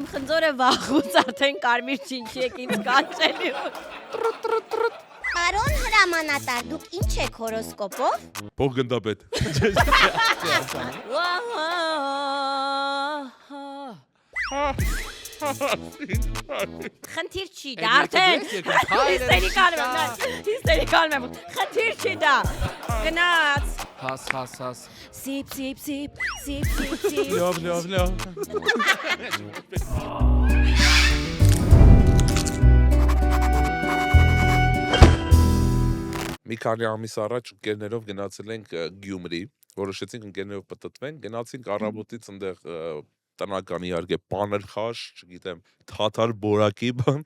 իմ խնձորը վախուց արդեն կարմիր չինչի եք ինձ կանչելի։ Պարոն հրամանատար, դուք ինչ եք հորոսկոպով։ Փոխգնդապետ։ Խնդիր չի դա արդեն։ Հիստերիկալ եմ։ Խնդիր չի դա։ Գնաց։ Հաս։ Սիպ։ Լավ։ Մի քանի ամիս առաջ ընկերներով գնացել ենք Գյումրի, որոշեցինք ընկերներով պտտվենք, գնացինք առավոտից այնտեղ տնական իհարկե պաներ խաշ, չգիտեմ, թաթար բորակի բան,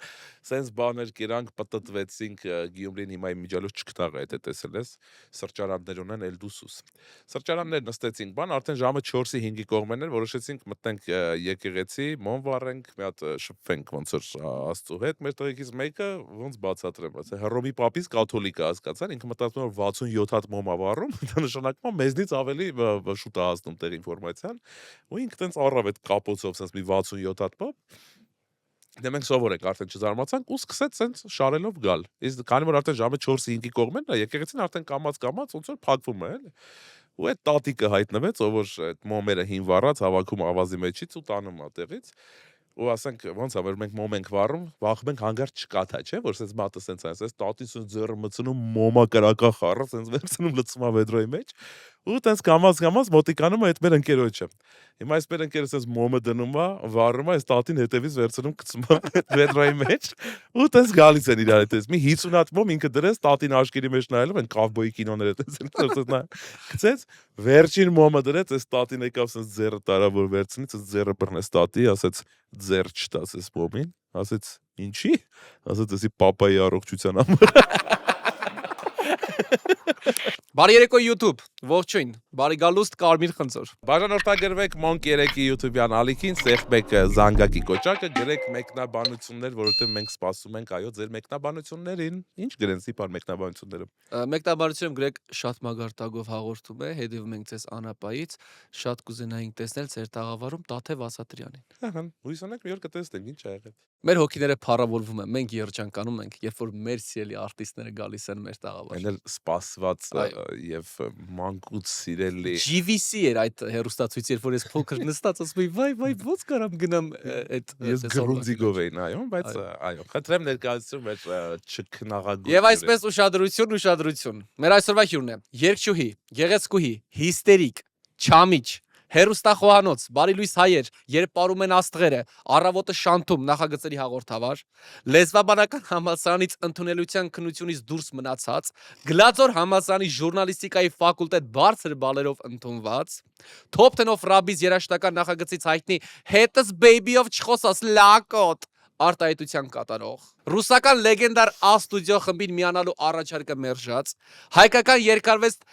սենց բաներ կերանք, պտտվեցինք Գյումրին, հիմա իմ միջալով չկտաղ է, եթե տեսել ես, սրճարաններ ունեն Էլդուսուս։ Սրճարաններ նստեցինք, բան, արդեն ժամը 4-ի 5-ի կողմեն էր, որոշեցինք մտնենք եկեղեցի, մոմ վառենք, մի հատ շփվենք ոնց որ Աստծո հետ, մեր տղեկից մեկը ոնց բացատրեմ, Հռոմի պապից կաթոլիկ է, հասկացան, ինքը մտածում էր 67 հատ մոմ ա վառում, դա նշանակում է մեզնից ավելի շուտ է հասնում տեղ ինֆորմացիան, ու ինքը տենց առավ այդ կապոցով սենց մի 67 հատ պապ, դե մենք սովոր ենք արդեն չզարմացանք ու սկսեց սենց շարելով գալ, իսկ քանի որ արդեն ժամը 4-ի 5-ի կողմեն է, եկեղեցին արդեն կամած ոնց որ փակվում է, էլի, ու այդ տատիկը հայտնվեց, ով որ այդ մոմերը հին վառած հավաքում ավազի մեջից ու տանում է տեղից, ու ասենք ոնց է որ մենք մոմ ենք վառում, վախում ենք հանգարց չկաթա, չէ, որ սենց մատը սենց այս տատին սենց ձեռը մցնում մոմա կրակա խառը, սենց վերցնում լցում է վեդրոյի մեջ, ու տենց կամած մոտիկանում է այդ մեր ընկերոջը։ Հիմա այս մեր ընկերը սենց մոմը դնում է, վառում է, այս տատին հետևից վերցնում գցում է վեդրոյի մեջ, ու տենց գալիս են իրար հետ, մի 50 հատ մոմ ինքը դրեց, տատին աշկերի մեջ նայելով են կովբոյի կինոները տեսել, գցեց, վերջին մոմը դրեց, այս տատին եկավ սենց ձեռը տարավ որ վերցնի, սենց ձեռը բռնեց տատի, ասեց ձեռ չտաս այս մոմին, ասեց ինչի, ասեց էսի պապայի առողջության համար։ Բարի երեկո YouTube, ողջույն, բարի գալուստ կարմիր խնձոր։ Բաժանորդագրվեք Monk 3-ի YouTube-յան ալիքին, սեղմեք զանգակի կոճակը, գրեք մեկնաբանություններ, որովհետև մենք սպասում ենք, այո, ձեր մեկնաբանություններին։ Ինչ գրեն սիպար մեկնաբանությունները։ Մեկնաբանությունում գրեք շատ մագարտագով հաղորդում է, հետևում ենք ձեզ անապայից, շատ կուզենայինք տեսնել ձեր տաղավարում Տաթև Ասատրյանին։ Ահա, հույս ունենք մի օր կտեսնենք, ինչ ա եղել։ Մեր հոգիները փառավորվում են, մենք երջանկանում ենք, երբ որ մեր սիրելի արտիստները գալիս են մեր տաղավար։ Այն էլ սպասված եւ մանկուց սիրելի։ GVC էր այդ հերոստացույց, երբ որ ես փոքր նստած ասում էի, վայ, ո՞նց կարամ գնամ այդ Ես գրունձիգով էին, այո, բայց այո, խնդրեմ ներկայացրու մեր չքնաղագույն։ Եվ այսպես ուշադրություն։ Մեր այսօրվա հյուրն է երգչուհի, գեղեցկուհի, հիստերիկ, չամիչ, հերոստախոհանոց, բարի լույս հայեր, երբ պարում են աստղերը, առավոտը շանթում նախագծերի հաղորդավար, լեզվաբանական համալսարանից ընդունելության քննությունից դուրս մնացած, Գլաձոր համալսարանի ժուրնալիստիկայի ֆակուլտետ բարձր բալերով ընդունված, Top 10 Rabbi's երաժշտական նախագծից հայտնի Հետս Baby-ով չխոսած լակոտ արտահայտության կատարող, ռուսական լեգենդար A-Studio խմբին միանալու առաջարկը մերժած, հայկական երկարվեստ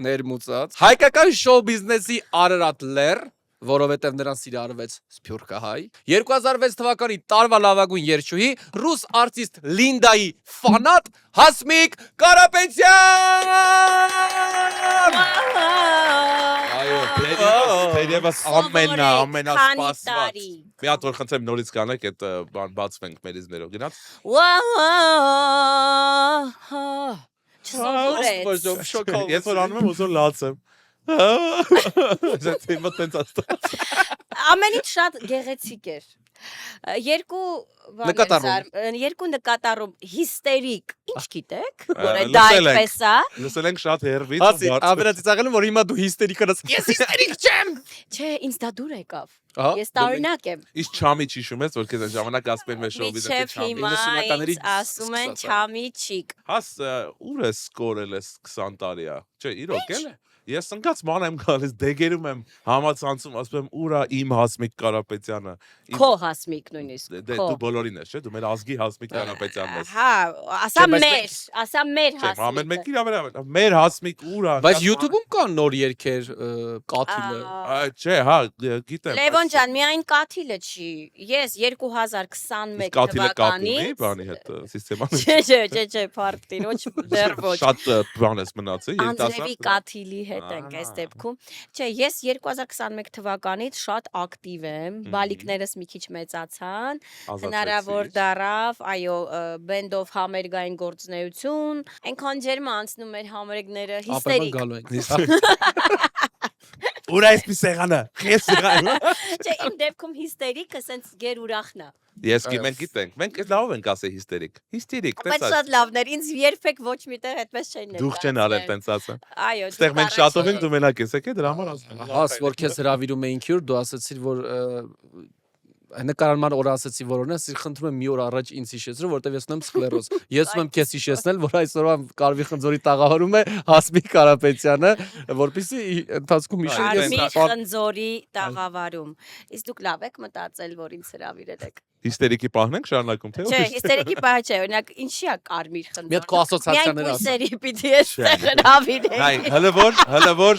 ներմուծած, հայկական շոու բիզնեսի Արարատ լեռ, որովհետև նրան սիրարվեց Սփյուռքահայ, 2006 թվականի տարվա լավագույն երգչուհի, ռուս արտիստ Լինդայի ֆանատ Հասմիկ Կարապետյան։ Այո, դերևս ամենասպասված։ Մի հատ որ խնդրեմ նորից կանեք, այդ բան բացվենք մերիզներով, գնաց։ Չսովորեց։ Ես որ անում եմ ուզում լացեմ։ Հիմա տենց աստված։ Ամենից շատ գեղեցիկ էր։ Երկու նկատառում հիստերիկ, ինչ գիտեք, որ դա այդպես է։ Լսել ենք շատ հերվից։ Հասի, ամենածիծաղելը որ հիմա դու հիստերիկ ես։ Ես հիստերիկ չեմ։ Չէ, ինձ դա դուր եկավ։ Ահա, Ես տարօրինակ եմ։ Իսկ չամիչ հիշում ես, որ քեզ այն ժամանակ ասում են մեր շոուբիզնեսի Միչև հիմա ինձ ասում են չամիչիկ։ Հաս ուր ես սկորել ես 20 տարի է։ Չէ, իրոք էլ է։ Ես ընկած ման եմ գալիս, դեգերում եմ, համացանցում, ասում եմ ուրա իմ Հասմիկ Կարապետյանը։ Քո Հասմիկ նույնիսկ։ Դե դու բոլորին ես, չէ՞, դու մեր ազգի Հասմիկ Կարապետյանն ես։ Հա, ասա մեր Չէ, Հասմիկ։ ամեն մեկի վրա մեր Հասմիկ ուրա։ Բայց YouTube-ում կան նոր երգեր, Կաթիլը։ Չէ, հա, գիտեմ։ Լևոն ջան, միայն Կաթիլը չի։ Ես 2021 Կաթիլը կապում էի թվականից բանի հետ սիստեման։ Չէ, փարտին, ոչ դեռ ոչ։ Շատ բան ես մնացել, Անձրևի Կաթիլի հետ հետենք այս դեպքում։ Չէ, ես 2021 թվականից շատ ակտիվ եմ, բալիկներս մի քիչ մեծացան, հնարավոր դարավ, այո, բենդով համերգային գործունեություն, այնքան ջերմ անցնում էր համերգները, հիստերիկ։ Ուր այսպես եղանը։ Ես եղանը։ Չէ, իմ դեպքում հիստերիկը սենց գեր ուրախն է։ Ես մենք գիտենք, մենք լավ ենք ասել հիստերիկ։ Հիստերիկ, Բայց շատ լավն էր, ինձ երբեք ոչ միտեղ այդպես չէին ներկայացրել։ Դուք չեն արել տենց ասա։ Այո, Ստեղ մենք շատով ենք, դու մենակ ես եկե դրա համար ասում։ Հաս որ քեզ հravirում էինք յուր, դու ասացիր որ նկարանման օրը ասացի որ օրնես, խնդրում եմ մի օր առաջ ինձ հիշեցրու, որտեվ ես ունեմ սկլերոզ։ Ես ուզում եմ քեզ հիշեցնել, որ այսօրվա Կարմիր խնձորի տաղավարում է Հասմիկ Կարապետյանը, որպեսզի ընթացքում հիշենք Կարմիր խնձորի տաղավարում։ Իսկ դուք լավ եք մտածել, որ ինձ հravirել եք։ Հիստերիկի պահն ենք շարունակում թե։ Չէ, հիստերիկի պահ չէ, օրինակ ինչի է կարմիր խնձոր։ Մի հատ քո ասոցիացիաները ասա։ Միայն կույսերի պիտի էստեղ հravirել։ Այ, հələ որ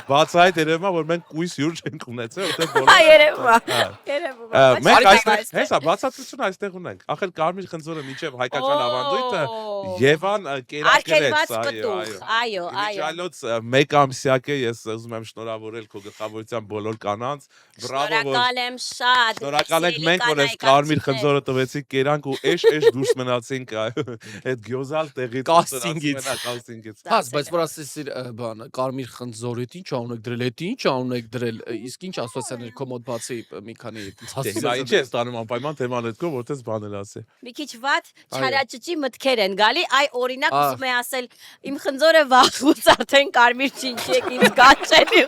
բացայտ երևում է, որ մենք կույս յուր չենք ունեցել, որտեղ բոլորը։ Հա, երևում է։ Մենք այստեղ, հեսա բացատրություն այստեղ ունենք։ Ախր կարմիր խնձորը միջև հայկական ավանդույթը Եվան կերակրեց, այո, Միջալոց 1 ամսյակ է, ես ուզում եմ շնորհավորել քո գլխավորության բոլոր կանանց։ Բրավո, որ շնորհակալ եմ շատ։ շնորհակալ ենք մենք, որ այս կարմիր խնձորը տվեցիք կերանք ու էշ դուրս մնացինք այդ գյոզալ տեղից կասինգից։ Հաս, բայց որ ասեցիր բան, կարմիր խնձորը ինչ անունեք դրել, էդ ինչ անունեք դրել, իսկ ինչ ասոցիացիաներ քո մոտ բացի մի քանի Հիմա ինչ է ստանում անպայման թեման հետքո, որտես բանել ասի։ Մի քիչ վատ չարաճճի մտքեր են գալի, այ օրինակ ուզում եմ ասել, իմ խնձորը վաղուց արդեն կարմիր չինչի եք ինձ գաչելի։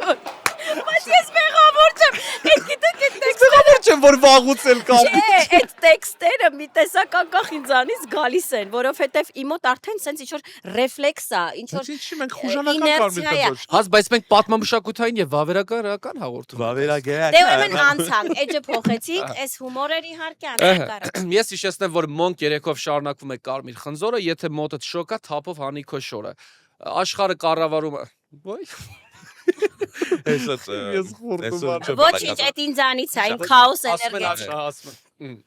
Բայց ես մեղավոր չեմ։ Այդ գիտեք այդ տեքստերը չեմ որ վաղուց էլ կա։ Չէ, այդ տեքստերը մի տեսական կախ ինձանից գալիս են, որովհետև իմ մոտ արդեն սենց ինչ որ ռեֆլեքս է, ինչ որ Ինչի՞ մենք խուժանական կարմիր խնձոր։ Հաս, բայց մենք պատմամշակութային եւ վավերագրական հաղորդում։ Վավերագրական։ Դե ուրեմն անցանք, էջը փոխեցինք, այս հումորեր իհարկե անցանք։ Ես հիշեցնեմ, որ մոնկ երեքով շարունակվում է կարմիր խնձորը, եթե մոտդ շոկա թափով հանի քո շորը։ Աշխարհը կառավարում է։ Ոյ։ Ես խորտում Ոչինչ, այդ ինձանից է, իմ քաոս էներգետիկ։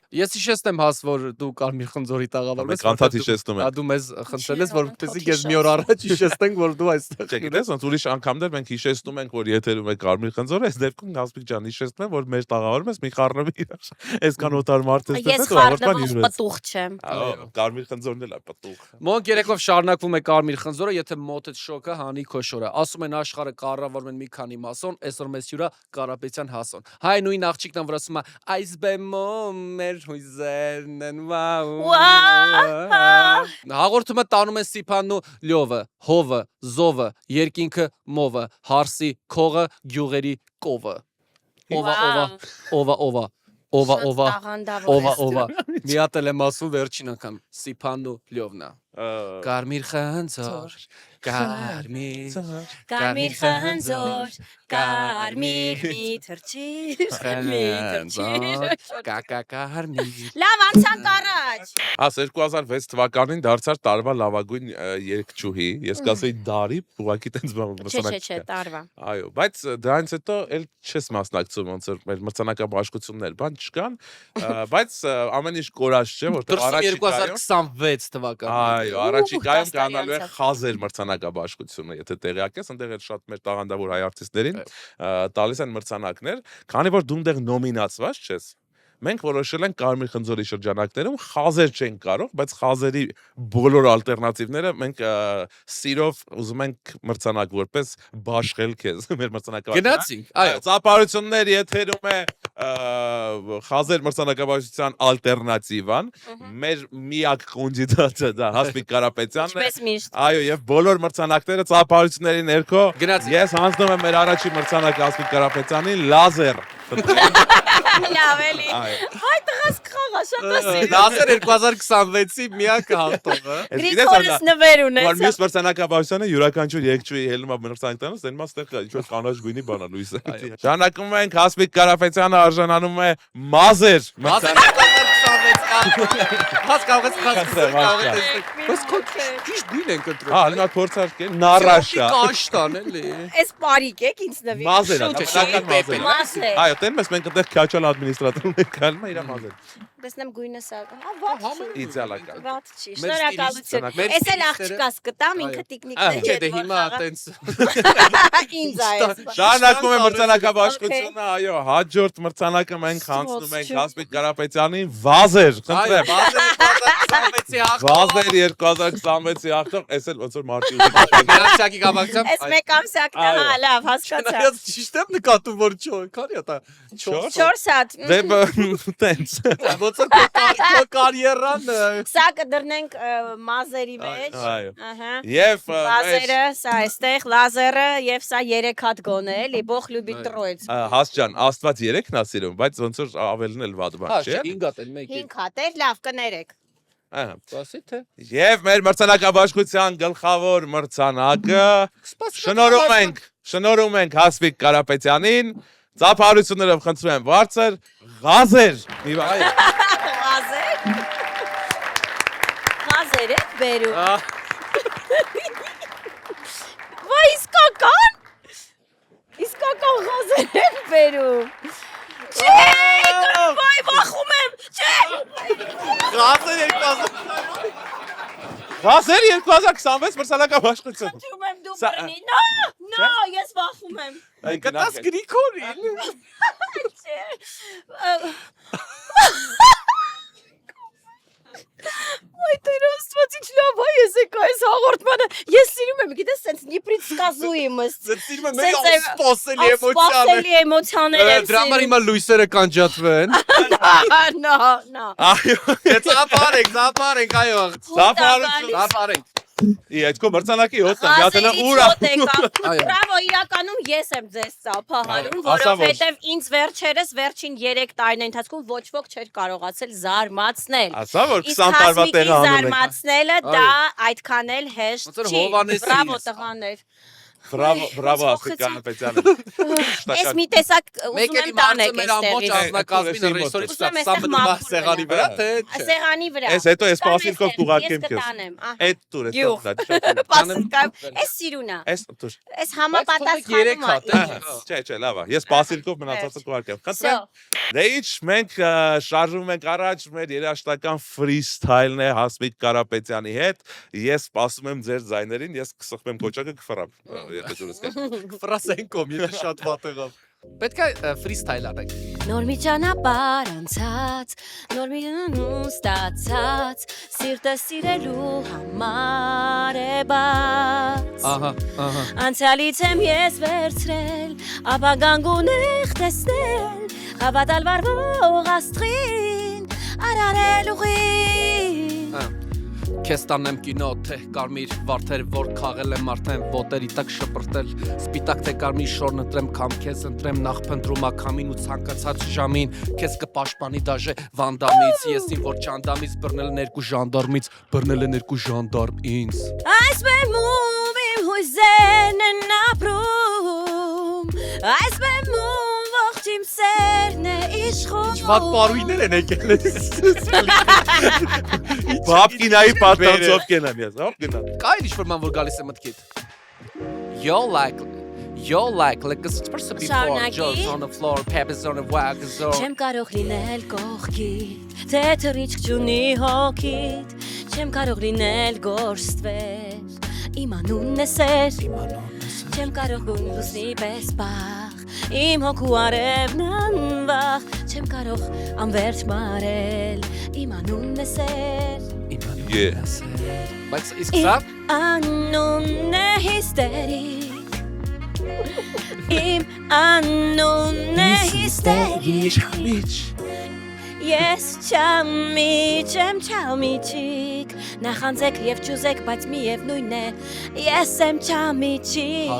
Ես հիշեցնեմ Հաս, որ դու կարմիր խնձորի տաղավարում ես։ Անդադ հիշեցնում եմ։ Դու մեզ խնդրել ես, որպեսզի քեզ մի օր առաջ հիշեցնենք, որ դու այստեղ։ Չէ, գիտես, ոնց ուրիշ անգամներ մենք հիշեցնում ենք, որ եթերում է կարմիր խնձորը, այս դեպքում Հասմիկ ջան հիշեցնում եմ, որ մեր տաղավարում ես մի խառնվի իրար։ Այսքան օտար մարդ ես Ես խառնվող պտուղ չեմ։ Կարմիր խնձորն էլ է պտուղ։ Մոնկ երեքով շարունակվում է կարմիր խնձորը, եթե մոտդ շոկը հանի քո շորը։ Ասում են աշխարհը կառավարում են մի քանի մասոն, այսօր մեզ հյուրա Կարապետյան Հասոն։ Հայ նույն աղջիկն որ ասում է այս բեմում մեր հույզերն են վաու։ Հաղորդումը տանում են Սիփանն ու Լյովը, հովը, զովը, երկինքը, մովը, հարսի, քողը, գյուղերի կովը։ Ովա։ Մի հատ էլ եմ ասում վերջին անգամ Սիփանն ու Լյովնա։ Կարմիր խնձոր, կարմիր խնձոր, կարմիր մի թրջիր, կարմիր։ Լավ, անցանք առաջ։ Աս 2006 թվականին դարձար տարվա լավագույն երգչուհի, ես կասեի դարի, ուղղակի տենց Չէ, տարվա։ Այո, բայց դրանից հետո էլ չես մասնակցում, ոնց որ մեր մրցանակաբաշխություններ, բան չկան, բայց ամեն ինչ կորած չէ, որտեղ առաջիկայում 2026 թվականին Այո, առաջիկայում կանալու է խազեր մրցանակաբաշխությունը, եթե տեղյակ ես, այնտեղ էլ շատ մեր տաղանդավոր հայ արտիստերին տալիս են մրցանակներ, քանի որ դու այնտեղ նոմինացված չես։ Մենք որոշել ենք Կարմիր խնձորի շրջանակներում խազեր չենք կարող, բայց խազերի բոլոր ալտերնատիվները մենք սիրով ուզում ենք մրցանակ որպես բաշխել քեզ մեր մրցանակաբաշխությունը։ Գնացինք, այո, ծափարություններ եթերում է խազեր մրցանակաբաշխության ալտերնատիվան, մեր միակ կանդիդատը դա Հասմիկ Կարապետյանն է։ Ինչպես միշտ։ Այո, եւ բոլոր մրցանակները ծափարությունների ներքո Գնացինք։ ես հանձնում եմ մեր առաջին մրցանակը Հասմիկ Կարապետյանին լազեր։ Լավ էլի։ Հայ տղաս խաղա, շատ ասի։ Լազեր 2026-ի միակ հաղթողը։ Գրիգորս նվեր ունեցա։ Որ մյուս մրցանակաբաշխությանը յուրաքանչյուր երգչուհի ելնում է մրցանակ տանուց, դեն մաս տեղ ինչ որ կանաչ գույնի բանա լույսը։ Շարունակում ենք Հասմիկ Կարապետյանը արժանանում է մազեր։ Հաս կարող ես Բայց քո ճիշտ գույն են կտրում։ Հա, նա փորձարկել նարաշա։ Կաշտան էլի։ Այս բարիկ եք ինձ նվիր։ Մազեր, բնական մազեր։ Մազեր։ Այո, տեն մենք այդտեղ քաչալ ադմինիստրատորն ենք գալու, իրա մազեր։ տեսնեմ գույնը սա։ Հա, ված չի։ Իդեալական։ Ված չի։ Մեր Շնորհակալություն։ մեր Էս էլ ստիլիստերը- աղջկաս կտամ ինքը տիկնիկների Չէ, հետ։ դե հիմա որ տենց խաղա։ Ինձ այս։ Շարունակում է մրցանակաբաշխությունը, այո, հաջորդ մրցանակը մենք հանձնում ենք Ոսչու։ Հասմիկ Կարապետյանին վազեր, Այո, խնդրեմ։ վազեր 2026-ի Վազեր 2026-ի հաղթող, այս էլ ոնց որ մարտի Գնացակի կապակցությամբ։ Այս մեկ ամսակն է, հա, լավ, հասկացա։ Չնայած ճիշտ եմ նկատում, որ քանի է դա 4 հատ։ Դե տենց։ ոնց որ կարիերան Սա կդրնենք մազերի մեջ։ Այո։ Ահա։ Եվ Լազերը, սա այստեղ, լազերը եւ սա 3 հատ գոնե, էլի, Բող լյուբի տրոյց։ Հաս ջան, Աստված 3-ն է սիրում, բայց ոնց որ ավելն էլ վատ հա, բան չէ։ 5 հատ են մեկի։ 5 հատ էր, լավ, կներեք։ Ահա։ Ասի թե։ Եվ մեր մրցանակաբաշխության գլխավոր մրցանակը շնորհում ենք Հասմիկ Կարապետյանին, ծափարություններով խնդրում եմ բարձր ղազեր։ Մի բան։ Ղազեր։ Ղազեր եք բերում։ Վայ, իսկական։ Իսկական ղազեր եք բերում։ Չէ, վայ, վախում եմ։ Չէ։ Գազեր 2000։ Ղազեր 2026 մրցանակաբաշխություն։ Խնդրում եմ դու Սա- բռնի։ Նո, ես վախում եմ։ Գտած Գրիգորին։ Չէ։ Ոյ տերոստված ինչ լավ է ես եկա այս հաղորդմանը։ Ես սիրում եմ, գիտես, սենց непредсказуемость։ Ծրտիրը մեկ սպասելի էմոցիաներ։ Սպասելի էմոցիաներ եմ Դրա համար հիմա լույսերը կանջատվեն։ No. Այո։ Ծափարենք, այո։ Ծափարենք։ Այդ կո մրցանակի հոտն է, հատենը ուրա։ Այո։ Բրավո, իրականում ես եմ ձեզ ծափահարում, Ասա ոչ։ որովհետև ինձ վերջերս վերջին 3 տարիների ընթացքում ոչ ոք չէր կարողացել զարմացնել։ Ասա որ Իսկ 20 տարվա Հասմիկի տեղը անում ենք։ զարմացնելը դա այդքան էլ հեշտ Ոնց որ չի։ Հովհաննեսի Բրավո իսկ։ տղաներ։ Բրավո Հասմիկ Կարապետյանը։ Ես մի տեսակ Մեկ ուզում էլի եմ մարդը տանեք մեր ամբողջ այստեղից։ ազնագազմին ռեսորից Ուզում եմ սա այստեղ մնում է մաքուր սեղանի մնա։ վրա, թե չէ։ Սեղանի վրա։ Էս հետո ես պասիլքով կուղարկեմ Ես քեզ։ կտանեմ, ահա։ Այդ տուր էս Գյուղ։ տուր։ Պասիկա, էս սիրունա։ Էս տուր։ Էս համապատասխանում երեք հատ, է։ Չէ, լավ է։ Ես պասիլքով մնացածը կուղարկեմ։ Խնդրեմ։ Դե ինչ, մենք շարժվում ենք առաջ, մեր երաժշտական ֆրիստայլն է Հասմիկ Կարապետյանի հետ։ Ես սպասում եմ ձեր ձայներին, ես կսխվեմ կոճակը կֆռամ։ Եթե դուրս գա։ Ֆրասենկոմ, եթե շատ վատ եղավ։ Պետք է ֆրիստայլ անենք։ Նոր մի ճանապարհ անցած, նոր մի ստացած, սիրտը սիրելու համար է բաց։ Ահա։ Անցյալից եմ ես վերցրել, ապագան գունեղ տեսնել, հավատալ վարվող աստղին, արարել ուղին։ Քեզ տանեմ կինո, թե կարմիր վարդեր, որ քաղել եմ արդեն ոտերի տակ շպրտել, սպիտակ թե կարմիր շոր նտրեմ, կամ քեզ ընտրեմ նախ փնտրում ակամին ու ցանկացած ժամին, քեզ կպաշտպանի դաժե վանդամից, ես ին որ ճանդամից բռնել են 2 ժանդարմից, բռնել են 2 ժանդարմ ինձ։ Այս մեմում իմ հույզերն են ապրում, այս մեմում ողջ իմ սերն է իշխում։ Վատ պարույներ են եկել Բաբկինայի պատանցով կենամ ես, հոպ գնա։ Կա ինչ որ ման որ գալիս է մտքիդ։ Yo like a supposed to be four Շարունակի։ Joe's on the floor, Peppers on the wagons or Չեմ կարող լինել կողքիդ, թե թռիչք չունի հոգիդ, չեմ կարող լինել գործվել, իմ անունն է սեր, չեմ կարող գուն լուսնի պես պաղ, իմ հոգու արևն անվախ, չեմ կարող անվերջ մարել, իմ անունն է սեր, Բայց իսկ սա անունն է հիստերիկ, իմ անունն է հիստերիկ, ես չամիջ եմ չամիջիկ, նախանձեք և ճուզեք, բայց միևնույն է, ես եմ չամիջիկ,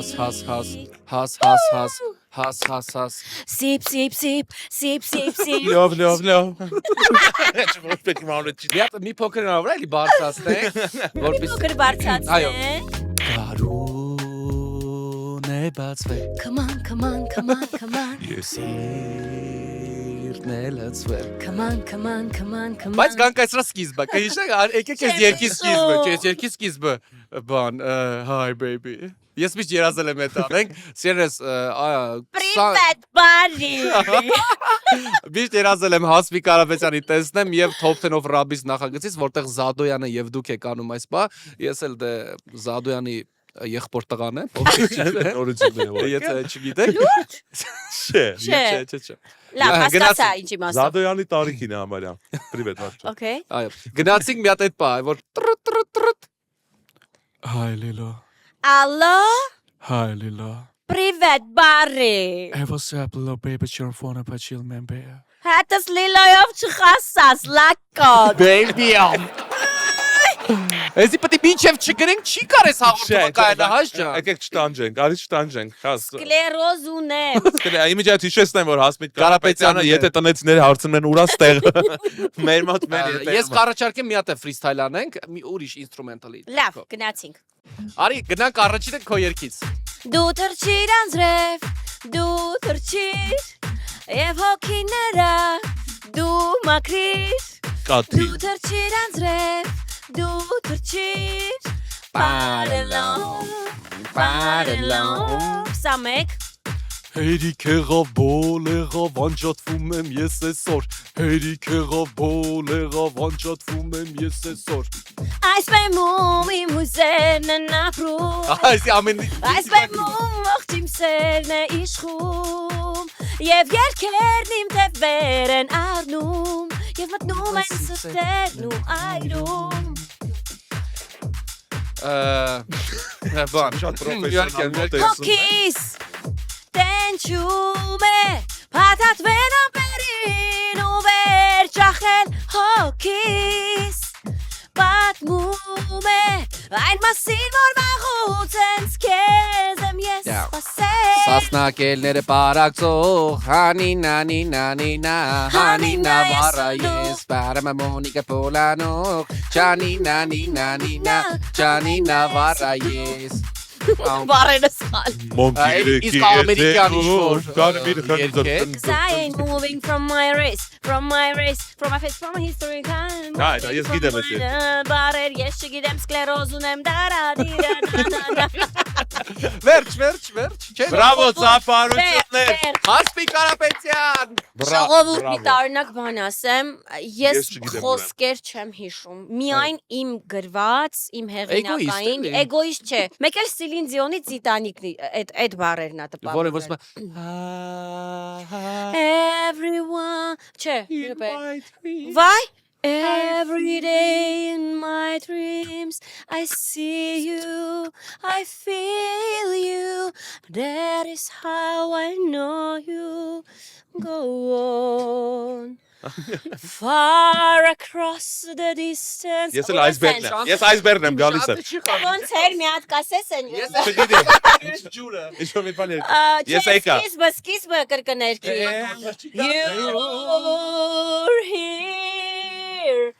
Has սիպ, սիպ, սիպ, սիպ, սիպ, սիպ, Լավ։ Չփոփեք մանուց։ Դիատ մի փոքր նավր էլի բարձրացնենք մի որպես փոքր բարձացնենք, Կարուն է բացվել come on, come on, come on, come on, Սիրտն է լցվել come on, come on, come on, come on, Բայց կանք այսրա սկիզբը, կհիշեք, եկեք այս երկի սկիզբը, չէ, այս երկի սկիզբը, բան, hi baby, Ես միշտ երազել եմ այդ անենք, սիրես Պրիվետ բարի։ Միշտ երազել եմ Հասմիկ Կարապետյանի տեսնեմ եւ Top 10 of Rabis նախագծից, որտեղ Զադոյանը եւ դուք եք անում այս բա, ես էլ դե Զադոյանի եղբոր տղան եմ, եթե չգիտեք։ Չէ։ Լավ, հասկացա ինչի մասով։ Զադոյանի տարիքին է համարյա։ Պրիվետ Վարդան։ Okay։ Այո։ Գնացինք մի հատ այդ բա, որ տրտ։ Հայ Լիլա։ Ալո, Hi Lila. պրիվետ բարի։ Hey, what's up, little baby? You're phone up at chill, man, baby. Հետս լիլայով չխասաս, լակոտ։ Baby. Էսի պետք է մինչև չգրենք չի կարես հաղորդումը կայանա, հաշ ջան։ Եկեք չտանջենք, արի չտանջենք, խաս։ Կլերոզ ունեմ։ Իմիջիայտ հիշեցնեմ, որ Հասմիկ Կարապետյանը, եթե տնեցիները հարցնում են ուրա ստեղ։ Մեր մոտ մեր Ես կառաջարկեմ մի հատ է ֆրիստայլ անենք, մի ուրիշ ինստրումենտալի։ Լավ, գնացինք։ Արի գնանք առաջինը քո երկից։ Դու թրջիր անձրև, դու թրջիր, եւ հոգիները, դու մաքրիր, կաթի։ դու թրջիր անձրև, դու թրջիր, բարելոմ, սամեք, Հերիք եղավ բոլեղավ անջատվում եմ ես այսօր Հերիք եղավ բոլեղավ անջատվում եմ ես այսօր այս բեմում իմ հույզերն են ապրում, Այսի ամեն այս բեմում ողջ իմ սերն է իշխում, եւ երկերն իմ թևեր են առնում, եւ մտնում են սրտերն ու այրում, Բան Շատ պրոֆեսիոնալ հոգիս, տենչում է, փաթաթվեն ամպերին ու վերջախել հոգիս, պատմում է, այն մասին, որ վաղուց հենց քեզ եմ ես սպասել, Սասնակելները պարակցող Հանինանինանինա Հանինա վառա ես Բարամա մոնիկա պոլանող Չանինանինանինա Չանինա վառա ես բարերը սխալ, Իսկ ամերիկյան ինչ-որ երգ cause I ain't moving from my race, from my face, from my history, Այ, ես գիտեմ էս բարեր, ես չգիտեմ, սկլերոզ ունեմ, Վերջ Բրավո ծափարություններ Հասմիկ Կարապետյան Ժողովուրդ մի տարօրինակ բան ասեմ, ես Ես չգիտեմ խոսքեր չեմ հիշում, միայն իմ գրված, իմ հեղինակային, Էգոիստ էլի։ էգոիստ չէ, մեկ էլ Սիլին Դիոնի Տիտանիկն այդ բառերն ա Որը տպավորել։ ոսմա Everyone, չէ, Why? Every day in my dreams I see you, I feel you, that is how I know you go on far across the distance Ես էլ այսբերն եմ Ես այսբերն եմ գալիս եմ Ոնց էր մի հատ կասես են Չգիտեմ ջուրը Ինչ-որ մի բան Ես եկա սկիզբը կրկներքի You're here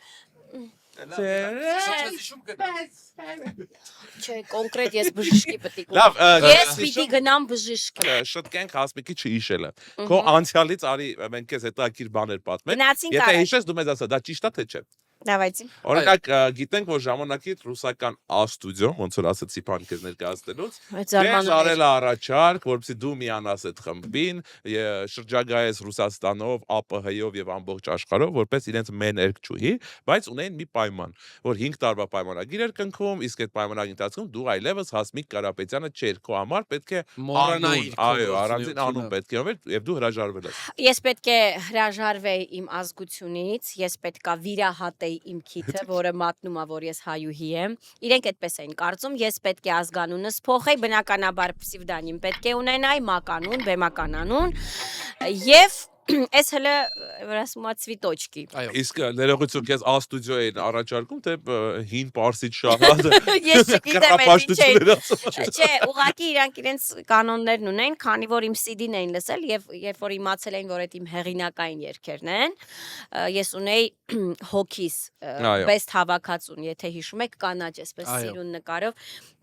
Չէ, կոնկրետ ես բժշկի պետք է Լավ, Ես պիտի գնամ բժշկի շտկենք Հասմիկի չհիշելը Քո անցյալից արի մենք քեզ հետաքրքիր բաներ պատմենք Գնացինք Եթե առաջ հիշես դու մեզ ասա դա ճիշտ է թե չէ Давайте Օրինակ գիտենք որ ժամանակից ռուսական A-ստուդիո ոնց որ ասացի բան քեզ ներկայացնելուց Դες արել առաջարկ որպեսզի դու միանաս այդ խմբին շրջագայես Ռուսաստանով ԱՊՀ-ով եւ ամբողջ աշխարհով որպես իրենց մեն երգչուհի բայց ունեն մի պայման որ 5 տարվա պայմանագիր էր կնքում իսկ այդ պայմանագրի ընթացքում դու այլևս Հասմիկ Կարապետյանը չէր քո համար պետք է Մոռանայիր այո առանձին անուն պետք է ունենար եւ դու հրաժարվել ես Ես պետք է հրաժարվեի իմ ազգությունից, ես պետք է վիրահատեի իմ քիթը, որը մատնում է, որ ես հայուհի եմ։ Իրենք այդպես էին կարծում, ես պետք է ազգանունս փոխեի, բնականաբար պսևդոնիմ պետք է ունենայի, մականուն, բեմական անուն եւ Այս հələ վրասումա ցվիտոչկի։ Այո։ Իսկ ներողություն քեզ A-ստուդիո էին առաջարկում թե հին պարսից շահած Ես չգիտեմ կռապաշտություններ Չէ, ուղղակի իրանք իրենց կանոններն ունեն, քանի որ իմ CD-ն էին լսել եւ երբ որ իմացել էին, որ այդ իմ հեղինակային երգերն են, ես ունեի հոգիս best հավաքածուն, եթե հիշում եք, կանաչ, այսպես սիրուն նկարով,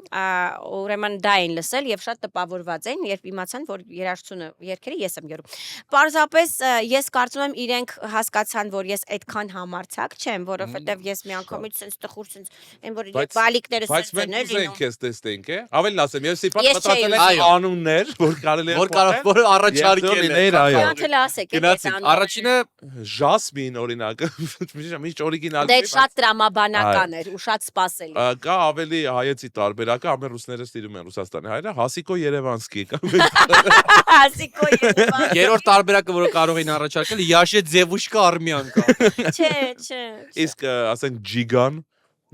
ուրեմն դա էին լսել եւ շատ տպավորված էին, երբ իմացան, որ երաժշտությունը երգերը ես եմ երգում։ Պարզապես ես կարծում եմ իրենք հասկացան, որ ես այդքան համարցակ չեմ, որովհետեւ ես միանգամից sense տխուր sense այն որ բալիկները Բայց sense մենք են ուզենք քեզ տեսնենք, է։ Ավելի ասեմ, ես իբր Ես չէի մտածել եմ անուններ, որ կարելի է Որ կարող որ առաջարկել է։ այո։ Կանթել ասեք, Գնացինք առաջինը Ժասմին օրինակ, միշտ օրիգինալ դե շատ տրամաբանական էր ու շատ սպասելի։ կա ավելի հայեցի տարբերակը, ամեն ռուսները սիրում են Ռուսաստանի հայերը, Հասիկո Երևանսկի կա։ Հասիկո Երևան։ երրորդ տարբերակը, որը կարող էին առաջարկել, Յաշե Ձևուշկա Արմյանկա։ Չէ։ Իսկ ասենք Ջիգան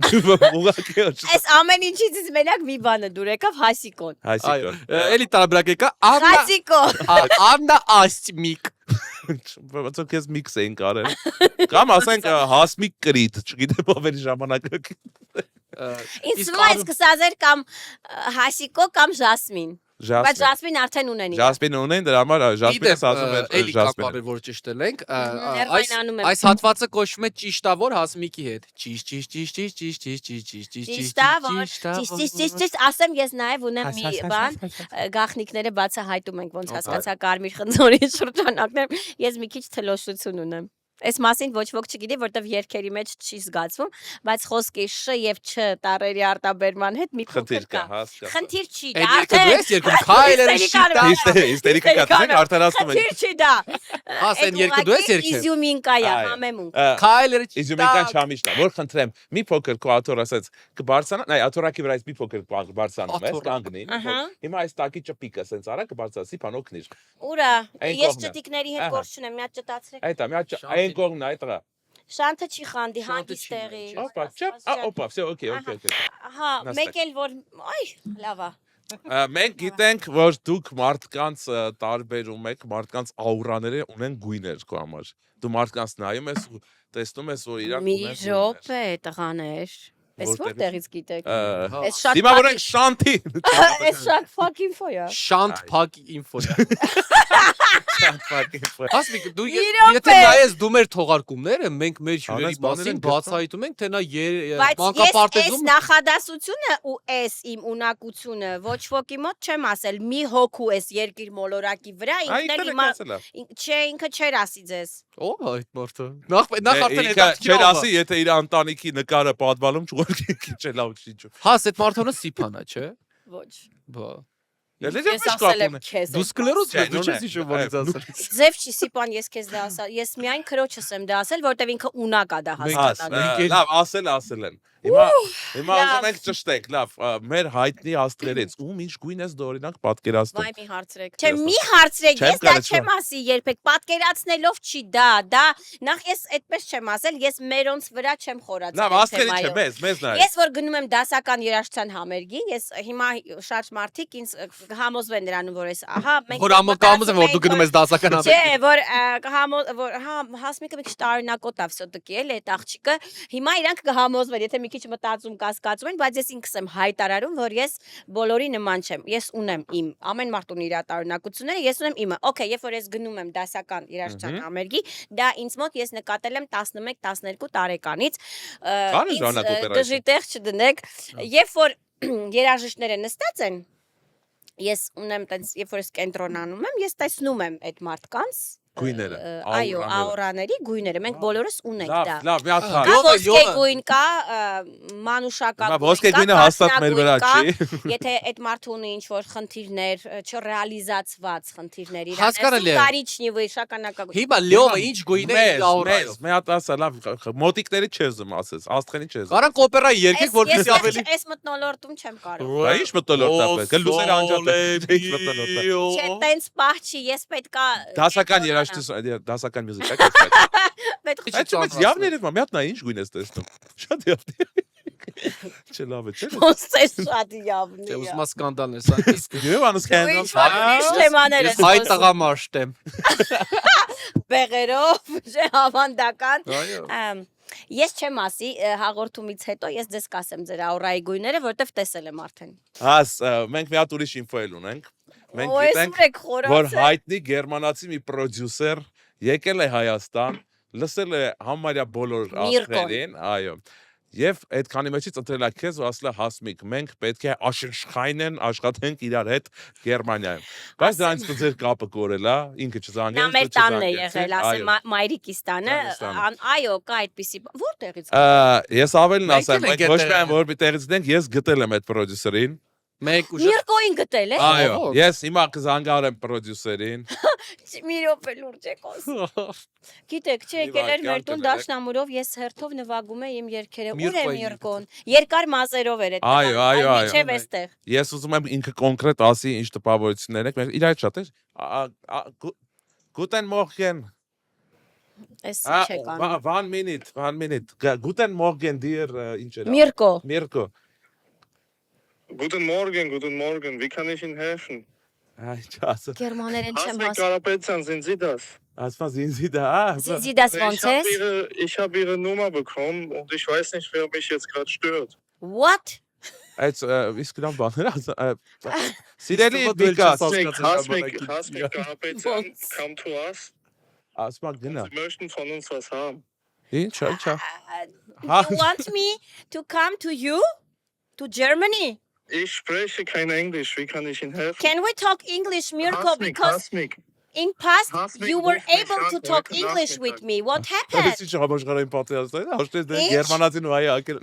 ուղղակի Այս ամեն ինչից մենակ մի բանը դուր եկավ Հասիկոն։ Այո, Հասիկո։ էլի տարբերակը կա Հասիկո։ Աննա Աստմիկ։ Ոնց որ քեզ միքս էին կարել։ Կամ ասենք Հասմիկ Կրիտ, չգիտեմ ավելի ժամանակակ։ Ինձ թվում է սկսած էր կամ Հասիկո կամ Ժասմին։ Բայց Ժասմին արդեն ունեն։ Ժասմին ունեն, դրա համար Ժասմինը ասում է էլի Ժասմին։ կապարը որ ճշտելենք, Ներվայնանում եմ։ այս հատվածը կոչվում է ճիշտավոր Հասմիկի հետ։ Ճիշտ, ասեմ ես նաև ունեմ մի բան, գախնիկները բացահայտում ենք ոնց հասկացա Կարմիր խնձորի շրջանակներ, ես մի քիչ թլոշություն ունեմ։ Այս մասին ոչ ոք չգիտի, որտեվ երգերի մեջ չի զգացվում, բայց խոսքի շ եւ չ տառերի արտաբերման հետ մի փոքր կա։ Խնդիր չի դա։ Այդ երկու ես երկում քայլերը շիտա։ Հիստերիկա կացեք արդարացնում են։ Խնդիր չի դա։ Հասեն երկու դու ես երկը։ Իզյումինկա է, համեմունք։ Քայլերը Իզյումինկան չամիշտա, որ խնդրեմ, մի փոքր քո աթոր ասած կբարձանա, այ աթորակի վրայից մի փոքր բարձանում ես, կանգնի։ Հիմա այս տակի ճպիկը սենց արա կբարձրացի, բան օգնիր։ Ուրա, ես ճտիկների հետ գործ չունեմ, մի հատ ճտացրեք։ Այդա, մի հատ այն կողմն է, այդա։ Շանթը չի խանդի, հանգիստ տեղի։ Опа, опа, всё, окей։ Ահա, մեկ էլ որ, այ, լավ է։ Մենք գիտենք, որ դուք մարդկանց տարբերում եք, մարդկանց աուրաները ունեն գույներ քո համար։ Դու մարդկանց նայում ես ու տեսնում ես, որ իրանք Մի ունեն րոպե, տղաներ։ Էս որտեղից գիտեք։ Էս շատ Դիմավորենք Շանթի։ Էս շատ fucking info է։ Շանտ փակ ինֆո։ Շանթ Հասմիկ, դու Իրոք եթե է։ նայես դու մեր թողարկումները, մենք մեր հյուրերի Անես բաներին մասին բացահայտում ենք, թե նա Բայց ես այս մանկապարտեզում նախադասությունը ու այս իմ ունակությունը ոչ ոքի մոտ չեմ ասել, մի հոգու այս երկիր մոլորակի վրա ինքն էլ հիմա չէ ինքը չեր ասի ձեզ։ ով է այդ մարդը։ Նախ արդեն Ինքը հետաքրքիր չեր ավ է։ ասի, եթե իր ընտանիքի նկարը պատվալում չուղարկի չէ լավ չի։ Հաս այդ մարդոնը սիփանա, չէ։ Ոչ։ Բա։ Ես ասել եմ քեզ։ Դու սկլերոզ ես, դու չես հիշում որից ասել։ Ձև չի սիպան ես քեզ դա ասա։ Ես միայն քրոջս եմ դա ասել, որտեվ ինքը ունակ է դա հասկացան։ Լավ, ասել են։ Հիմա ուզում ենք ճշտեք, լավ, մեր հայտնի աստղերից ում ինչ գույն ես դու օրինակ պատկերացնում։ Վայ մի հարցրեք։ Չէ, մի հարցրեք, ես դա չեմ ասի երբեք, պատկերացնելով չի դա նախ ես այդպես չեմ ասել, ես մերոնց վրա չեմ խորացել։ Լավ, աստղերի չէ, մեզ նայ։ Ես որ գնում եմ դասական երաժշտության համերգի, ես հիմա շատ մարդիկ ինձ համոզվեն նրանում, որ ես, ահա, մենք Որ համոզում եմ որ դու գնում ես դասական Չէ, որ Հասմիկը մի քիչ տարինակոտ է վсё-таки էլ այդ աղջիկը, հիմա իրանք կհամոզվեն, եթե մի քիչ մտածում կասկածում են, բայց ես ինքս եմ հայտարարում, որ ես բոլորի նման չեմ։ Ես ունեմ իմ, ամեն մարդ ունի իր տարինակությունները, ես ունեմ իմը։ Okay, երբ որ ես գնում եմ դասական երաժշտության համերգի, դա ինձ մոտ ես նկատել եմ 11-12 տարեկանից։ Դժի տեղ չդնեք, երբ որ երաժիշտները նստած են, ես ունեմ տենց, երբ որ ես կենտրոնանում եմ, ես տեսնում եմ այդ մարդկանց Գույները, այո, աուրաների գույները, մենք բոլորս ունենք դա։ Լավ, մի հատ Կա ոսկե գույն, կա մանուշակագույն, կա ոսկե գույնը հաստատ մեր վրա չի։ Եթե այդ մարդը ունի ինչ-որ խնդիրներ, չռեալիզացված խնդիրներ, Հասկանալի է։ կարիչնիվի շագանակագույն։ Հիմա լյովը ինչ գույն է աուրայով։ Մի հատ ասա, լավ, մոտիկների չես ում ասես, աստղերի չես։ Կարանք օպերայի երգեք, որպես ավելի Այս մտնոլորտում չեմ կարող։ Բա ինչ մտնոլորտ է, գլուզերը անջատ է, ինչ մտնոլորտ է։ Չէ, տենց պահ չի, ես պետքա Դասական դասական մյուզիկա կասկած։ պետք է Այդ явно մի հատ նա ինչ գույն ես տեսնում։ Շատ явно։ Չէ լավ է, չէ։ ոնց է շատ явնի։ Չէ, ուզում սկանդալներ, սա իսկ Գյուղ անս կանդալ։ թեմաները հայ տղամարդ եմ։ Բեղերով, չէ, հավանդական։ Այո։ Ես չեմ ասի հաղորդումից հետո ես ձեզ կասեմ ձեր աուրայի գույները, որտեվ տեսել եմ արդեն։ Հաս, մենք մի հատ ուրիշ ինֆո էլ ունենք։ Մենք գիտենք, որ հայտնի գերմանացի մի պրոդյուսեր եկել է Հայաստան, լսել է համարյա բոլոր աստղերին, այո։ Եվ այդ քանի մեջից ընտրել է քեզ ու ասել է Հասմիկ, մենք պետք է աշխարհային աշխատենք իրար հետ Գերմանիայում։ Բայց դրանից ձեր կապը կորել է, ինքը չզանգեց, Նա մեր տանն է եղել, ասեմ մայրիկիս տանը, այո, կա այդպիսի, որտեղից։ Ես ավելին ասեմ, մենք ոչ միայն որ պիտեղից դենք, ես գտել եմ այդ պրոդյուսերին։ Մեկ ուժ Միրկոին գտել է։ Այո, ես հիմա կզանգարեմ պրոդյուսերին։ Մի րոպե լուրջ է խոսում։ Գիտեք, չէ, եկել էր մեր տուն դաշնամուրով, ես հերթով նվագում եմ իմ երգերը։ Ուր է Միրկոն։ Երկար մազերով էր այդ։ Այո։ Չէ, այստեղ։ Ես ուզում եմ ինքը կոնկրետ ասի ինչ տպավորություններ եք, իր այդ շատ է։ Guten Morgen։ Էս չէ կան։ 1 minute։ Guten Morgen dir ինչ էր։ Mirko։ Guten Morgen, wie kann ich Ihnen helfen? Չասը։ Գերմաներեն չեմ Hasmik հասկանում։ Karapetyan, sind Sie das? Ասма զինզի դա։ Զիզի դաս ոնց ես։ Ich habe Ihre Nummer bekommen und ich weiß nicht, wer mich jetzt gerade stört. What? Այդ իսկ դրան բաներ Սիրելի Բիկաս։ Hasmik Karapetyan, come to us. Ասма գնա։ Sie möchten von uns was haben. Ինչ։ You want me to come to you? To Germany? Ich spreche kein Englisch, wie kann ich Ihnen helfen? Can we talk English, Mirko? Hasmik, Because Hasmik. in past Hasmik, you were ruf mich able an, to talk heute English Nachmittag. with me. What Դա happened? ինչ համաշխարհային պատերազմ է, հաշտես դե Ինչ? Գերմանացին ու հայ ակել։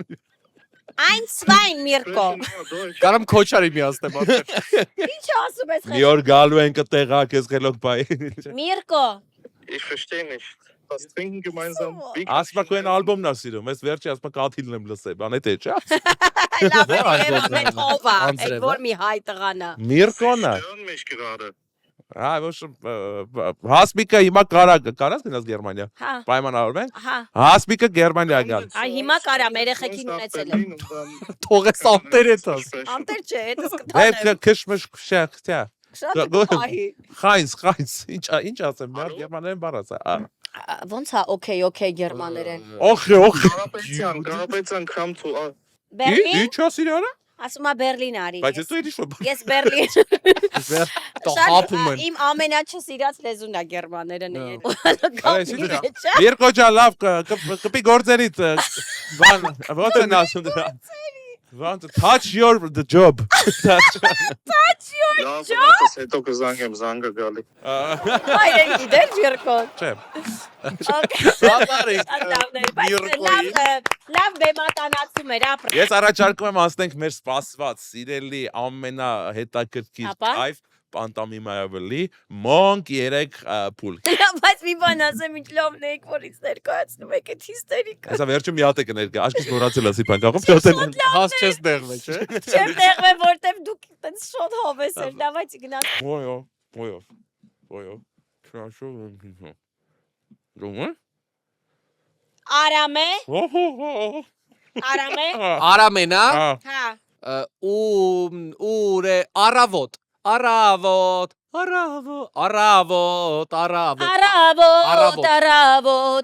Ein, zwei, Mirko. Spreche nur Deutsch. Կարամ քոչարի միացնեմ արդեն։ Ինչ ասում ես Մի օր գալու ենք տեղակ ես գելոք բայ։ Mirko. Ich verstehe nicht. Was trinken gemeinsam? Wie kann ich Ասма քո այն Ihnen helfen? ալբոմն է սիրում, ես վերջի ասма կաթիլն եմ լսել, բան է թե չէ։ Լավ է, այս երևա ոնց է։ մեր հովա, Անձրև, այդ որ մի հայ տղանա։ Միրկոնը։ Sie stören mich gerade. Հա, ոչ Հասմիկը հիմա կարած գնաս Գերմանիա։ Հա, Պայմանավորվենք։ հա։ Հասմիկը Գերմանիա գալ։ Այ հիմա կարամ երեխեքին Nach ունեցել եմ։ Berlin und dann Թողես անտերետաս։ sprechen. Անտեր չէ, հետս Դեպքը կտանեմ։ քշմշ քշա։ Շատ պահի։ Խայնս, ինչ ասեմ, բար Գերմաներեն բառաց։ Ոնց է, okay, գերմաներեն։ Օխ։ Karapetyan, come to us. Բերլին, Ինչ ասիր արա։ ասում է Բերլին արի։ Բայց ես ինչ որ Ես Բերլին։ Դա հապում են։ Իմ ամենաչսիրած լեզուն է գերմաներենը։ Այսինքն Միրկո ջան լավ կպի գործերից բան ո՞նց են ասում դրա Ոնց touch your the job Ja, so hat das hätte auch gesagt, im Sanga Gali. Այրեն գիտեր Միրկոն։ Չէ Շատարի։ Լավ բեմատանացում էր ապր։ Ես առաջարկում եմ ասենք մեր սպասված սիրելի ամենահետաքրքիր Ապա? կայֆ պանտոմիմայավլի մոնկ 3 փուլ Բայց մի բան ասեմ, ինչ լավն եք, որից ներկայացնում եք այդ հիստերիկը։ Հեսա վերջում մի հատ է կներկա աշկից նորացել ասի բան կաղում Հաս չես դեղվե, չէ։ Չեմ տեղվե, որտեվ դուք տենց շոտ հով ես էր, դավայցի գնաց։ Ոյո Շաշով Դու Արամե, արամե, Արամենա, հա, ուր է առավոտ։ արավոտ,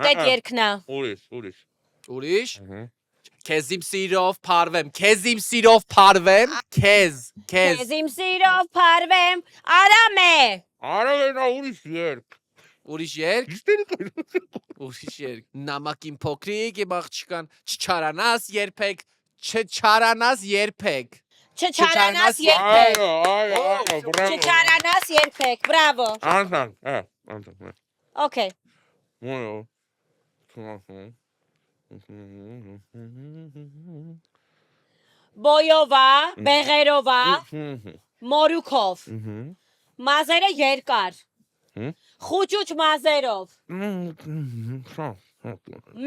այդ երկնա։ Ուրիշ։ Քեզ իմ սիրով փարվեմ, քեզ իմ սիրով փարվեմ, քեզ։ Քեզ իմ սիրով փարվեմ, արամե։ Արավենա ուրիշ երկ Ուրիշ երկ։ Ուրիշ երկ։ Նամակին փոքրիկ իմ աղջկան, չչարանաս երբեք, չչարանաս երբեք։ Չչարանաս երբեք, չչարանաս երբեք, բրավո։ Անտան Okay, բոյովա, բեղերովա, մորուքով, մազերը երկար, խուճուճ մազերով,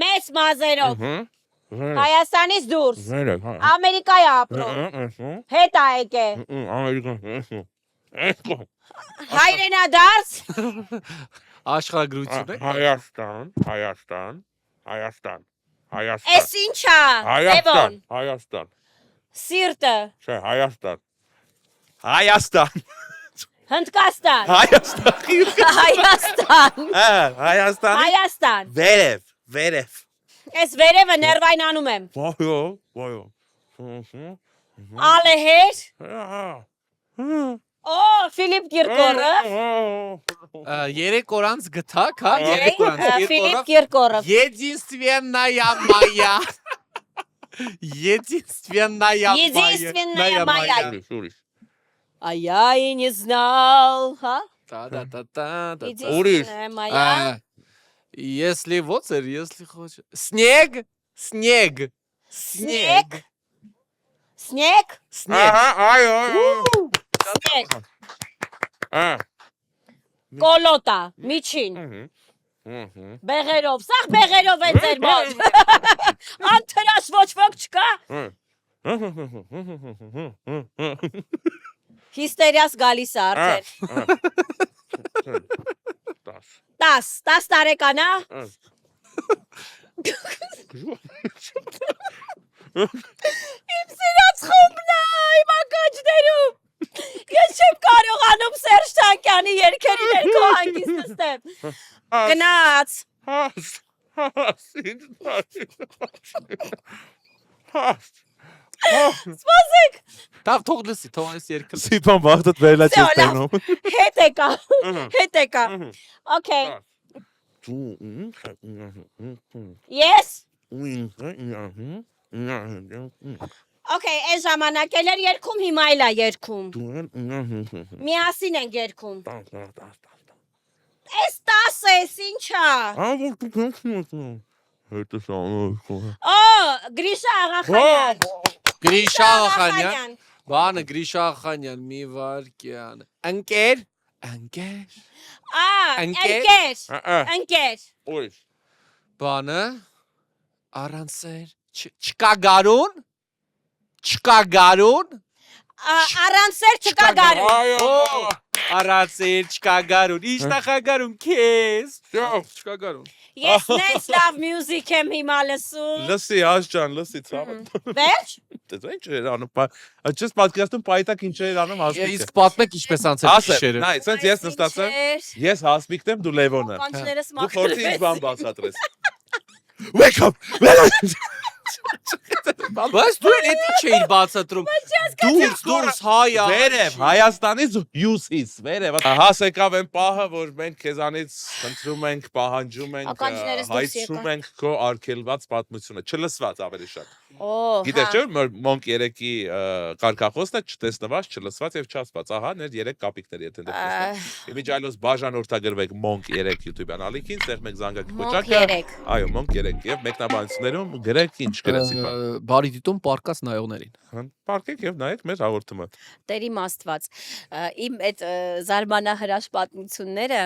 մեծ մազերով, Հայաստանից դուրս, Ամերիկայի ապրող, հետ ա եկե, հայրենադարձ, Աշխարհագրություն է։ Հայաստան էս ինչա, Էվոն, սիրտը, Չէ, Հայաստան Հնդկաստան, Հայաստան Հայաստան, Վերև էս վերևը ներվայն անում եմ, Ոյո ալեհեր, օ, Ֆիլիպ Կիրկորով, 3 օրանց գտակ, հա, 3 օրանց Ֆիլիպ Կիրկորով, Единственная моя Единственная Единственная моя. Ուրիշ։ А я и не знал, հա? Та-та-та-та. Единственная моя. Если вот, если хочешь. Снег. Снег. Снег. Снег. Снег. Այո։ Снег. Ահա։ Կոլոտա, միջին, բեղերով, սաղ բեղերով են ձեր մոտ, անթրաշ ոչ ոք չկա, հիստերիաս գալիս է արդեն, 10 տարեկան է, իմ սիրած խումբն է, իմ ակաջներում, ես չեմ կարողանում Սերժ Թանկյանի երգերի ներքո հանգիստ նստեմ, գնաց, սպասեք, Տավ թող լսի, թող այս երկը։ Սիփան վաղտդ վերելա Всё, չես տենում։ հետ եկա, okay, yes, okay, այս ժամանակ էլ էր երգում, հիմա էլ է երգում, միասին ենք երգում, այս 10 ես, ինչա, Գրիշա Աղախանյան, Գրիշա Աղախանյան։ Բանը Գրիշա Աղախանյան, մի վարկյան։ Ընկեր։ ընկեր, Ուրիշ։ Բանը առանցեր չկա գարուն։ առանց սեր չկա գարուն, Առանցեր չկա գարուն։ Ինչ նախագարուն քեզ։ Չկա գարուն։ ես նենց լավ մյուզիկ եմ հիմա լսում, Լսի Աշջան, լսի ցավը։ վերջ, Դե ինչ էր անում։ Just podcast-ում պայտակ ինչ էր անում հասմիկը։ Իսկ պատմեք ինչպես անցել Ասե, գիշերը։ նայ, սենց ես նստացեմ, ես հասմիկն եմ, դու Լևոնը։ կանչներս Դու փորձի ինչ բան մաքրվեց, բացատրես։ Wake up. Բայց դու էլ էդի չէիր բացատրում։ Դուրս հայա։ Վերև, Հայաստանից հյուսիս, վերև։ Հաս եկավ այն պահը, որ մենք քեզանից խնդրում ենք, պահանջում ենք, Ականջներս դուրս հայցում եկան։ ենք քո արգելված պատմությունը, չլսված ավելի շատ։ օ, Գիտես չէ՞ Monk 3-ի կարգախոսն է չտեսնված, չլսված եւ չասված։ Ահա ներ 3 կապիկներ եթե դեռ տեսնեք։ Իմիջայլոց բաժան օրթագրվեք Monk 3 YouTube-յան ալիքին, ստեղ մենք զանգակ Monk կոճակը։ 3. Այո, Monk 3 եւ մեկնաբանություններում գրեք ինչ գրեցի բան։ Բարի դիտում պարկած նայողներին։ Պարկեք եւ նայեք մեր հաղորդումը։ Տերիմ Աստված, իմ այդ զարմանահրաշ պատմությունները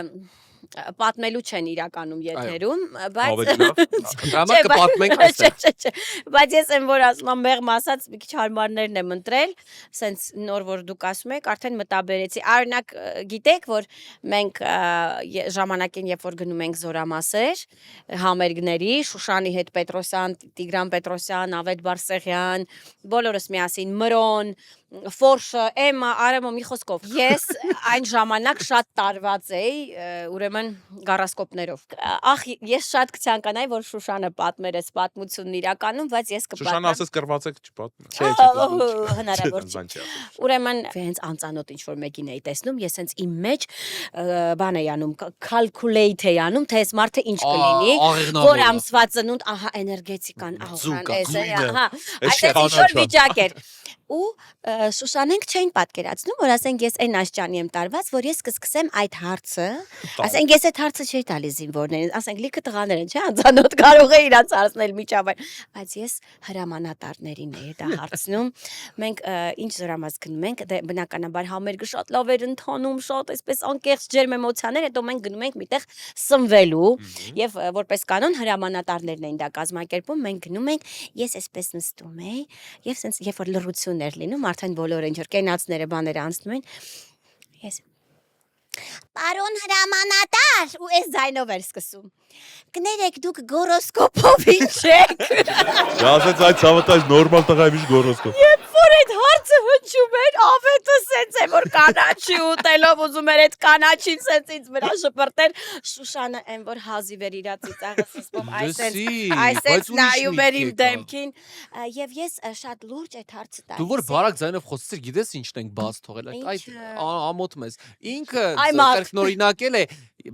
պատմելու չեն իրականում եթերում, բայց Ավելի լավ։ Դրամա կպատմենք այստեղ։ Չէ, բայց ես եմ որ ասում եմ մեղմ ասած մի քիչ հարմարներն եմ ընտրել, սենց նոր որ դուք ասում եք, արդեն մտաբերեցի։ Օրինակ գիտեք որ մենք ժամանակին երբ որ գնում ենք զորամասեր, համերգների, Շուշանի հետ Պետրոսյան, Տիգրան Պետրոսյան, Ավետ Բարսեղյան, բոլորս միասին Մրոն, Ֆորշը, Էմա, Արեմը մի խոսքով։ Ես այն ժամանակ շատ տարված էի, ուրեմն գարասկոպներով։ Ախ, ես շատ կցանկանայի, որ Շուշանը պատմեր այս պատմությունն իրականում, բայց ես Շուշանը կպատմեմ։ ասես կրվածեք չպատմի։ Հնարավոր Բան չէ։ չի ասում։ Ուրեմն հենց անծանոթ ինչ որ մեկին էի տեսնում, ես հենց իմ մեջ բան էի անում, calculate էի անում, թե այս մարդը ինչ կլինի, որ ամսվա ծնունդ, ահա էներգետիկան, ահա, ահա, այսպես ինչ որ վիճակ էր։ Ու Շուշանենք չէին պատկերացնում, որ ասենք ես այն աշճանի եմ տարված, որ ես կսկսեմ այդ հարցը, ասենք ես այդ հարցը չէի տալիս զինվորներին, ասենք լիքը տղաներ են, չէ՞, անծանոթ կարող է իրանց հարցնել միջավայր, բայց ես հրամանատարներին էի դա հարցնում։ Մենք ինչ զորամաս գնում ենք, դե բնականաբար համերգը շատ լավ էր ընթանում, շատ այսպես անկեղծ ջերմ էմոցիաներ, հետո մենք գնում ենք միտեղ սնվելու եւ որպես կանոն հրամանատարներն էին դա կազմակերպում, մենք գնում ենք, ես այսպես նստում եի եւ sense երբ որ լռություն էր լինում, արդեն բոլորը ինչ որ կենացները բաները անցնում են, ես Պարոն հրամանատար ու այս ձայնով էր սկսում։ Կներեք դուք գորոսկոպով ինչ եք։ Ասած այդ ցավատայ նորմալ տղա է միշտ գորոսկոպ։ Երբ որ այդ հարցը հնչում էր, ավետը սենց է որ կանաչի ուտելով ուզում էր այդ կանաչին սենց ինձ վրա շպրտել, Շուշանը այն որ հազիվ էր իրա ծիծաղը սսպով այսպես նայում էր իմ դեմքին եւ ես շատ լուրջ այդ հարցը տալիս։ Դու որ բարակ ձայնով խոսեցիր, գիտես ինչն ենք բաց թողել այդ ամոթ մեզ։ Ինքը Այ մարդ։ կրկնօրինակել է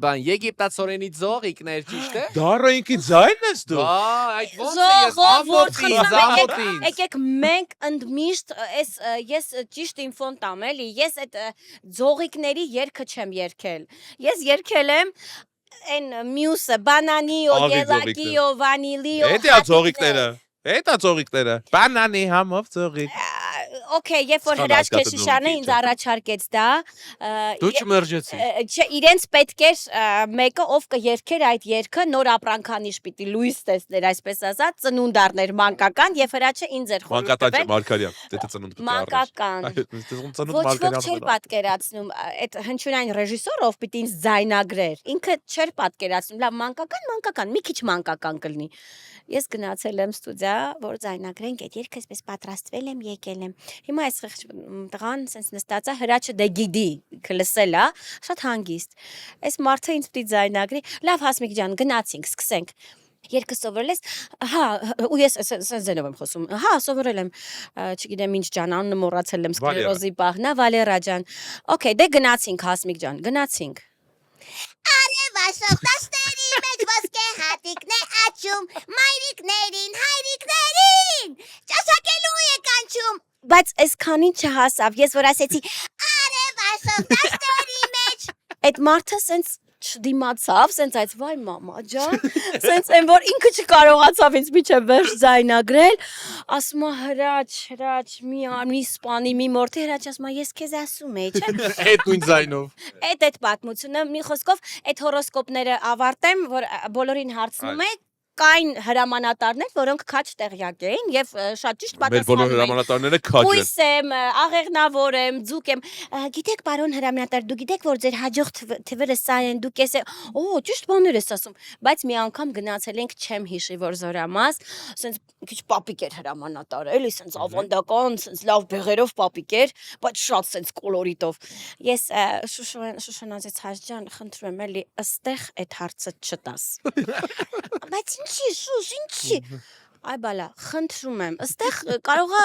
բան եգիպտացորենի ձողիկներ ճիշտ է։ Դարը ինքի ձայնն ես դու։ Այդ ո՞նց է ես ամոթին, զամոթին։ Եկեք մենք ընդմիշտ ես ճիշտ ինֆոն տամ էլի, ես այդ ձողիկների երգը չեմ երգել։ Ես երգել եմ այն մյուսը, բանանիո, ելակիո, վանիլիո։ Էդի ձողիկները։ Էդա ձողիկները։ Բանանի համով ձողիկ։ Okay, երբ որ Հրաշք Քեշիշյանը ինձ առաջարկեց դա, Դու չմերժեցի։ իրենց պետք էր մեկը ով կերքեր այդ երգը նոր ապրանքանիշ պիտի լույս տեսներ, այսպես ասած, ծնունդարներ մանկական եւ Հրաչը ինձ էր Մանկատան չէ, Մարգարյան, դե ծնունդ պիտի մանկական։ Ոչ ոք չէր պատկերացնում, այդ հնչյունային ռեժիսորը ով պիտի ինձ ձայնագրեր, ինքը չէր պատկերացնում, լավ մանկական, մի քիչ մանկական կլինի։ Ես գնացել եմ ստուդիա, որ ձայնագրենք այդ երգը, այսպես պատրաստվել եմ, եկել եմ։ Հիմա այս տղան sense նստած է, Հրաչը դե գիտի, լսել է, շատ հանգիստ։ Այս մարդը ինձ պիտի ձայնագրի։ Լավ, Հասմիկ ջան, գնացինք, սկսենք։ Երգը սովորել ես։ Հա, ու ես sense ձենով եմ խոսում։ Հա, սովորել եմ, չգիտեմ ինչ ջան, անունը մոռացել եմ, սկլերոզի պահն է, Վալերա ջան։ Okay, դե գնացինք, Հասմիկ ջան, գնացինք։ Արևաշով դաշտերի մեջ ոսկե հատիկն է աճում, մայրիկներին, հայրիկներին, ճաշակելու է կանչում։ Բայց այսքանին չհասավ, ես որ ասեցի արևաշով դաշտերի մեջ, այդ մարդը սենց չդիմացավ, սենց այդ վայ մամա ջան, սենց այն որ ինքը չկարողացավ ինձ միջև վերջ ձայնագրել, ասում է Հրաչ, մի սպանի, մի մորթի Հրաչ ասում է ես քեզ ասում էի, չէ՞։ Այդ նույն ձայնով։ Այդ պատմությունը մի խոսքով այդ հորոսկոպները ավարտեմ, որ բոլորին հարցնում եք կային հրամանատարներ, որոնք քաչ տեղյակ էին եւ շատ ճիշտ Մեր բոլոր հրամանատարները քաչ են։ Հույս եմ, աղեղնավոր եմ, ձուկ եմ։ Գիտեք, պարոն հրամանատար, դու գիտեք, որ ձեր հաջող թվերը սա են, դուք էս օ, ճիշտ բաներ ես ասում, բայց մի անգամ գնացել ենք, չեմ հիշի, որ Զորամաս, ասենց քիչ պապիկ էր հրամանատարը, էլի ասենց ավանդական, ասենց լավ բեղերով պապիկ էր, բայց շատ ասենց կոլորիտով։ Ես Շուշան ասեց Հաշ ջան, խնդրում եմ, էլի ըստեղ այդ հարցը չտաս։ Բայց ինչի։ Այ բալա, խնդրում եմ, ըստեղ կարողա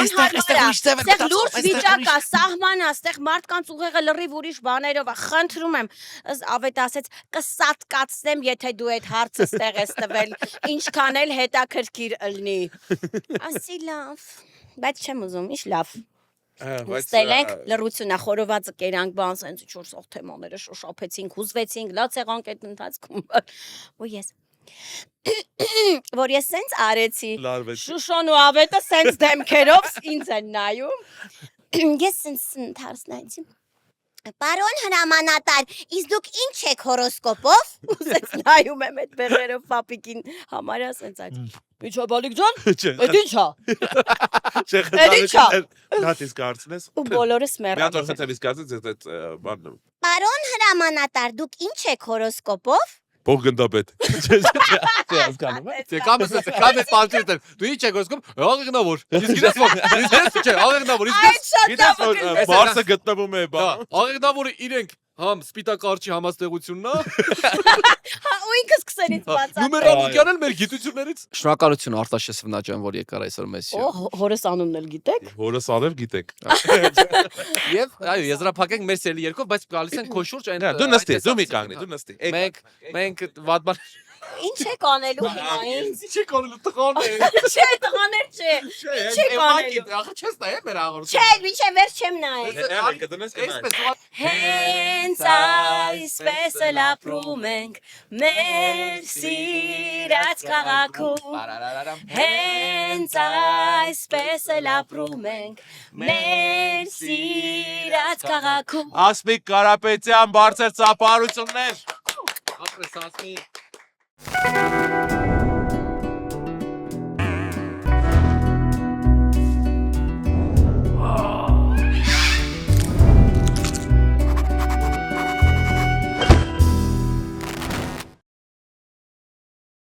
անհարմար է, ըստեղ լուրջ վիճակ է, սահման է, ըստեղ մարդկանց ուղեղը լրիվ ուրիշ բաներով է, խնդրում եմ, ավետ ասեց, կսատկացնեմ, եթե դու այդ հարցը ստեղ ես տվել, ինչքան էլ հետաքրքիր ըլնի։ Ասի լավ, բայց չեմ ուզում, ինչ լավ։ Ստել ենք, լռությունը խորովածը կերանք բան, սենց 4 թեմաները շոշափեցինք, հուզվեցինք, լաց եղանք այդ ընթացքում, ու ես որ ես սենց արեցի, Շուշոն ու ավետը սենց դեմքերով ինձ են նայում, ես սենց հարցնայցի, պարոն հրամանատար, իսկ դուք ինչ եք հորոսկոպով, ու սենց նայում եմ այդ բեղերով պապիկին համարյա սենց այդ, ինչա բալիկ ջան, էդ ինչա, էդ ինչա, Նատ իսկ հարցնես, ու բոլորս մեռան, մի հատ խնդրեմ իսկ հարցնես այդ բանը, պարոն հրամանատար, դուք ինչ եք հորոսկոպով, Փոխգնդապետ։ Չէ, հասկանում եք։ Չէ, կամ պատճառ։ Դու ինչ ես գոսկում։ Աղեղնավոր։ Իսկ գիտես ո՞ր։ Իսկ չէ, աղեղնավոր։ Գիտես որ Մարսը գտնվում է բան։ Աղեղնավորը իրենք համ սպիտակ արջի համաստեղությունն է։ Հա, ու ինքը սկսելից բացա։ Նումերալության էլ մեր գիտություններից։ Շնորհակալություն Արտաշես Վնաջյան, որ եկար այսօր մեզ։ Օ, հորս անունն էլ գիտեք։ Հորս արև գիտեք։ Եվ այո, եզրափակենք մեր սերի երկով, բայց գալիս են քո շուրջ այն։ Դու նստի, դու մի կանգնի, դու նստի։ Մենք վատբան Ինչ եք անելու հիմա ինձ։ Ինչ եք անելու տղաներ։ Չէ, տղաներ չէ։ Ինչ եք անելու։ Ախր չես նայել մեր աղորը։ Չէ, մինչև վերջ չեմ նայել։ Հենց այսպես էլ ապրում ենք մեր սիրած քաղաքում։ Հենց այսպես էլ ապրում ենք մեր սիրած քաղաքում։ Ասմիկ Կարապետյան, բարձր ծափարություններ։ Ապրես ասմիկ։